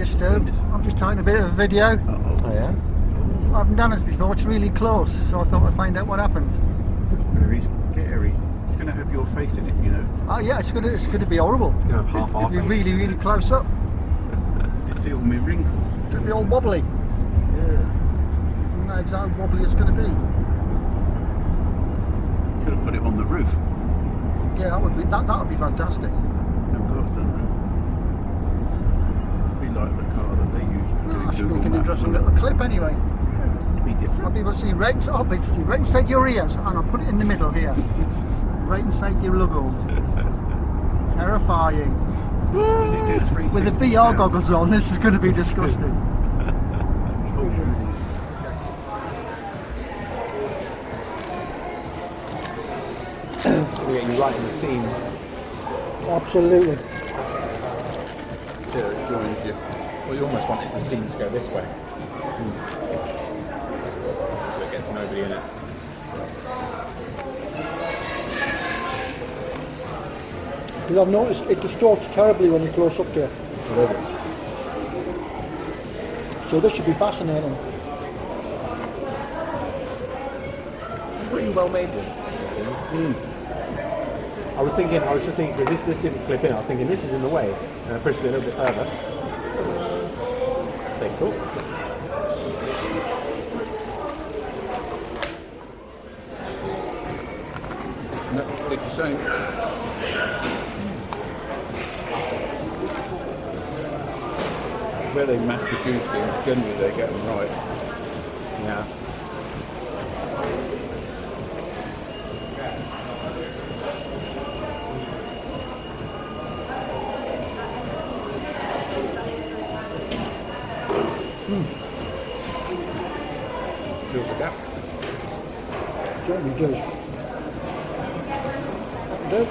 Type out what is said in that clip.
disturbed. I'm just taking a bit of a video. Oh yeah? I haven't done this before, it's really close, so I thought I'd find out what happens. Very scary. It's going to have your face in it, you know. Oh yeah, it's gonna be horrible. It's going to have half our It'll be face. really, really close up. You see all my wrinkles. It'll be all wobbly. Yeah. I don't know exactly how wobbly it's gonna be. Should have put it on the roof. Yeah, that would be fantastic. Of course, don't they? Be like the car that they use for doing That should Google make an Maps. interesting little clip anyway. It'd be I'll different. be able to see right, right inside your ears, and I'll put it in the middle here. Right inside your logo. Terrifying. Does it do 360 With the VR now? goggles on, this is going to be disgusting. We're getting right in the scene. Absolutely. Yeah, it joins you. What you almost want is the scene to go this way. So it gets nobody in it. Because I've noticed it distorts terribly when you're close up to it. What is it? So this should be fascinating. Pretty well made one. I was just thinking, because this didn't clip in, I was thinking this is in the way, and I pushed it a little bit further. Take cool. No, did the same. Where they mass produce things, generally they get them right. Yeah. Feels like that. Certainly does. That